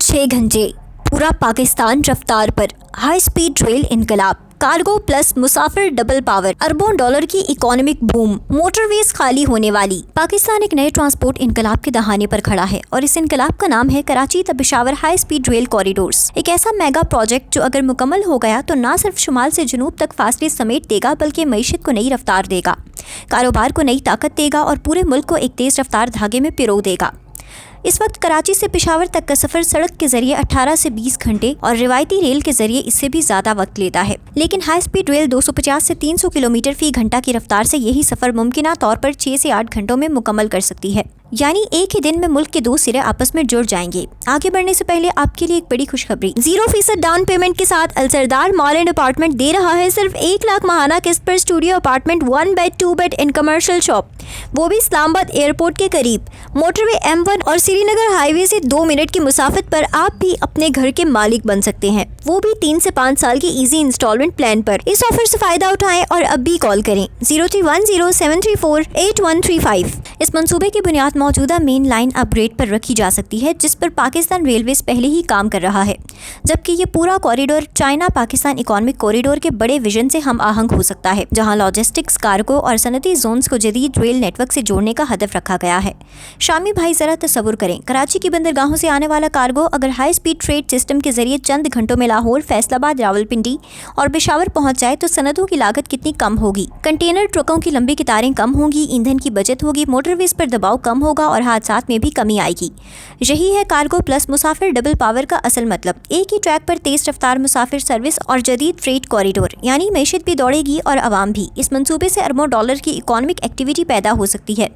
6 گھنٹے، پورا پاکستان رفتار پر، ہائی سپیڈ ریل انقلاب، کارگو پلس مسافر ڈبل پاور، اربوں ڈالر کی اکانومک بوم، موٹر ویز خالی ہونے والی۔ پاکستان ایک نئے ٹرانسپورٹ انقلاب کے دہانے پر کھڑا ہے اور اس انقلاب کا نام ہے کراچی تا Peshawar high speed rail corridors, ایک ایسا میگا پروجیکٹ جو اگر مکمل ہو گیا تو نہ صرف شمال سے جنوب تک فاصلے سمیٹ دے گا بلکہ معیشت کو نئی رفتار دے گا، کاروبار کو نئی طاقت دے گا اور پورے ملک کو ایک تیز رفتار دھاگے میں پرو دے گا۔ اس وقت کراچی سے پشاور تک کا سفر سڑک کے ذریعے 18 سے 20 گھنٹے اور روایتی ریل کے ذریعے اس سے بھی زیادہ وقت لیتا ہے، لیکن ہائی سپیڈ ریل 250 سے 300 کلومیٹر فی گھنٹہ کی رفتار سے یہی سفر ممکنہ طور پر 6 سے 8 گھنٹوں میں مکمل کر سکتی ہے، یعنی ایک ہی دن میں ملک کے دو سرے آپس میں جڑ جائیں گے۔ آگے بڑھنے سے پہلے آپ کے لیے ایک بڑی خوشخبری، 0% ڈاؤن پیمنٹ کے ساتھ السردار مال اینڈ اپارٹمنٹ دے رہا ہے صرف 1 لاکھ ماہانہ قسط پر studio apartment 1 bed 2 bed in commercial shop, وہ بھی اسلام آباد ایئرپورٹ کے قریب، موٹر وے M1 اور سری نگر ہائی وے سے 2 منٹ کی مسافت پر۔ آپ بھی اپنے گھر کے مالک بن سکتے ہیں، وہ بھی 3 سے 5 سال کی ایزی انسٹالمنٹ پلان پر۔ اس آفر سے فائدہ اٹھائیں اور اب بھی کال کریں 031073483135۔ اس منصوبے کی بنیاد موجودہ مین لائن اپ گریڈ پر رکھی جا سکتی ہے جس پر پاکستان ریلویز پہلے ہی کام کر رہا ہے، جبکہ یہ پورا corridor China Pakistan economic corridor کے بڑے ویژن سے ہم آہنگ ہو سکتا ہے، جہاں لاجسٹکس، کارگو اور صنعتی زونز کو جدید ریل نیٹ ورک سے جوڑنے کا ہدف رکھا گیا ہے۔ شامی بھائی ذرا تصور کریں، کراچی کی بندرگاہوں سے آنے والا کارگو اگر ہائی سپیڈ ٹریڈ سسٹم کے ذریعے چند گھنٹوں میں لاہور، فیصل آباد، راولپنڈی اور پشاور پہنچ جائے تو صنعتوں کی لاگت کتنی کم ہوگی، کنٹینر ٹرکوں کی لمبی قطاریں کم ہوں گی، ایندھن کی بچت ہوگی، موٹر ویز پر دباؤ کم ہوگا اور حادثات میں بھی کمی آئے گی۔ یہی ہے کارگو پلس مسافر ڈبل پاور کا اصل مطلب، ایک ہی ٹریک پر تیز رفتار مسافر سروس اور جدید فریٹ کوریڈور، یعنی معیشت بھی دوڑے گی اور عوام بھی۔ اس منصوبے سے اربوں ڈالر کی اکانومک ایکٹیویٹی پیدا ہو سکتی ہے،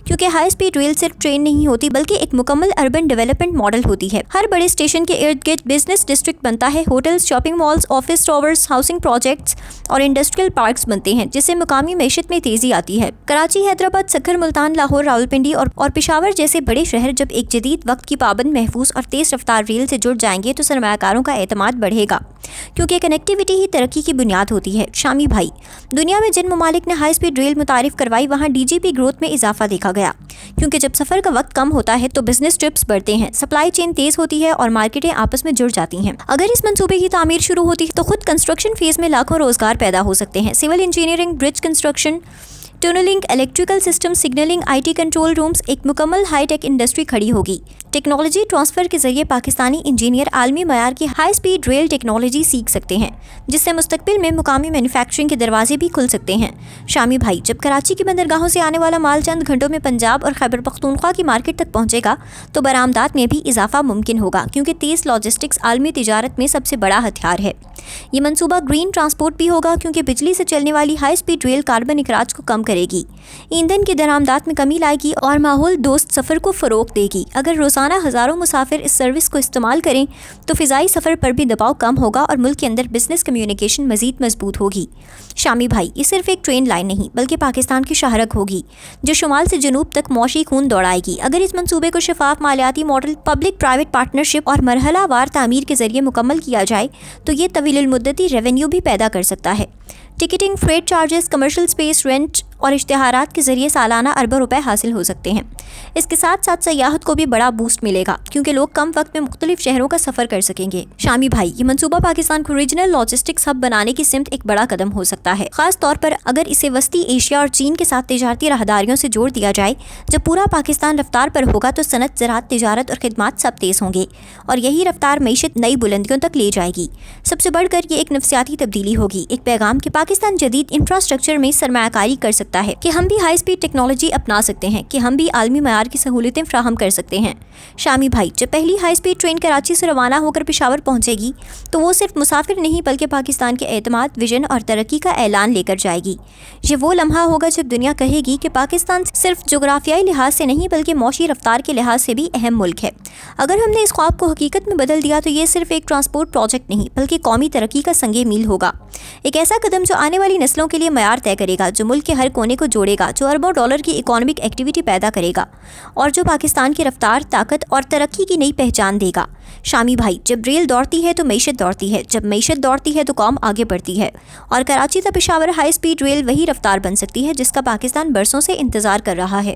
کیونکہ ہائی سپیڈ ریل صرف ٹرین نہیں ہوتی بلکہ ایک مکمل اربن ڈیولپمنٹ ماڈل ہوتی ہے۔ ہر بڑے اسٹیشن کے ارد گرد بزنس ڈسٹرکٹ بنتا ہے، hotels, shopping malls, office towers, housing projects اور انڈسٹریل پارکس بنتے ہیں، جس سے مقامی معیشت میں تیزی آتی ہے۔ کراچی، حیدرآباد، سکھر، ملتان، لاہور، راولپنڈی اور پشاور جیسے بڑے شہر جب ایک جدید وقت کی پابند، محفوظ اور تیز رفتار ریل سے جڑ جائیں گے تو سرمایہ کاروں کا اعتماد بڑھے گا، کیونکہ کنیکٹیوٹی ہی ترقی کی بنیاد ہوتی ہے۔ شامی بھائی، دنیا میں جن ممالک نے ہائی سپیڈ ریل متعارف کروائی وہاں DGP گروتھ میں اضافہ دیکھا گیا، کیونکہ جب سفر کا وقت کم ہوتا ہے تو بزنس ٹرپس بڑھتے ہیں، سپلائی چین تیز ہوتی ہے اور مارکیٹیں آپس میں جڑ جاتی ہیں۔ اگر اس منصوبے کی تعمیر شروع ہوتی ہے تو خود کنسٹرکشن فیز میں لاکھوں روزگار پیدا ہو سکتے ہیں۔ Civil engineering, bridge construction, tunnelling, electrical system, signalling, IT control rooms, ایک مکمل ہائی ٹیک انڈسٹری کھڑی ہوگی۔ ٹیکنالوجی ٹرانسفر کے ذریعے پاکستانی انجینئر عالمی معیار کی ہائی سپیڈ ریل ٹیکنالوجی سیکھ سکتے ہیں، جس سے مستقبل میں مقامی مینوفیکچرنگ کے دروازے بھی کھل سکتے ہیں۔ شامی بھائی، جب کراچی کی بندرگاہوں سے آنے والا مال چند گھنٹوں میں پنجاب اور خیبر پختونخوا کی مارکیٹ تک پہنچے گا تو برآمدات میں بھی اضافہ ممکن ہوگا، کیونکہ تیز لاجسٹکس عالمی تجارت میں سب سے بڑا ہتھیار ہے۔ یہ منصوبہ گرین ٹرانسپورٹ بھی ہوگا، کیونکہ بجلی سے چلنے والی ہائی سپیڈ ریل کاربن اخراج کو کم کرے گی، ایندھن کی درآمدات میں کمی لائے گی اور ماحول دوست سفر کو فروغ دے گی۔ اگر روزانہ ہزاروں مسافر اس سروس کو استعمال کریں تو فضائی سفر پر بھی دباؤ کم ہوگا اور ملک کے اندر بزنس کمیونیکیشن مزید مضبوط ہوگی۔ شامی بھائی، یہ صرف ایک ٹرین لائن نہیں بلکہ پاکستان کی شاہرگ ہوگی جو شمال سے جنوب تک معاشی خون دوڑائے گی۔ اگر اس منصوبے کو شفاف مالیاتی ماڈل، پبلک پرائیویٹ پارٹنرشپ اور مرحلہ وار تعمیر کے ذریعے مکمل کیا جائے تو یہ طویل المدتی ریونیو بھی پیدا کر سکتا ہے۔ Ticketing, freight charges, commercial space rent اور اشتہارات کے ذریعے سالانہ اربوں روپے حاصل ہو سکتے ہیں۔ اس کے ساتھ ساتھ سیاحت کو بھی بڑا بوسٹ ملے گا، کیونکہ لوگ کم وقت میں مختلف شہروں کا سفر کر سکیں گے۔ شامی بھائی، یہ منصوبہ پاکستان کو ریجنل لاجسٹکس ہب بنانے کی سمت ایک بڑا قدم ہو سکتا ہے، خاص طور پر اگر اسے وسطی ایشیا اور چین کے ساتھ تجارتی راہداریوں سے جوڑ دیا جائے۔ جب پورا پاکستان رفتار پر ہوگا تو صنعت، زراعت، تجارت اور خدمات سب تیز ہوں گے اور یہی رفتار معیشت نئی بلندیوں تک لے جائے گی۔ سب سے بڑھ کر یہ ایک نفسیاتی تبدیلی ہوگی، ایک پیغام کہ پاکستان جدید انفراسٹرکچر میں سرمایہ کاری کر سکتا ہے، کہ ہم بھی ہائی سپیڈ ٹیکنالوجی اپنا سکتے ہیں، کہ ہم بھی عالمی معیار کی سہولتیں فراہم کر سکتے ہیں۔ شامی بھائی، جب پہلی ہائی سپیڈ ٹرین کراچی سے روانہ ہو کر پشاور پہنچے گی تو وہ صرف مسافر نہیں بلکہ پاکستان کے اعتماد، ویژن اور ترقی کا اعلان لے کر جائے گی۔ یہ وہ لمحہ ہوگا جب دنیا کہے گی کہ پاکستان صرف جغرافیائی لحاظ سے نہیں بلکہ معاشی رفتار کے لحاظ سے بھی اہم ملک ہے۔ اگر ہم نے اس خواب کو حقیقت میں بدل دیا تو یہ صرف ایک ٹرانسپورٹ پروجیکٹ نہیں بلکہ قومی ترقی کا سنگ میل ہوگا، ایک ایسا قدم جو آنے والی نسلوں کے لیے معیار طے کرے گا، جو ملک کے ہر کونے کو جوڑے گا، جو اربوں ڈالر کی اکانومک ایکٹیویٹی پیدا کرے گا اور جو پاکستان کی رفتار، طاقت اور ترقی کی نئی پہچان دے گا۔ شامی بھائی، جب ریل دوڑتی ہے تو معیشت دوڑتی ہے، جب معیشت دوڑتی ہے تو قوم آگے بڑھتی ہے، اور کراچی تا پشاور ہائی سپیڈ ریل وہی رفتار بن سکتی ہے جس کا پاکستان برسوں سے انتظار کر رہا ہے۔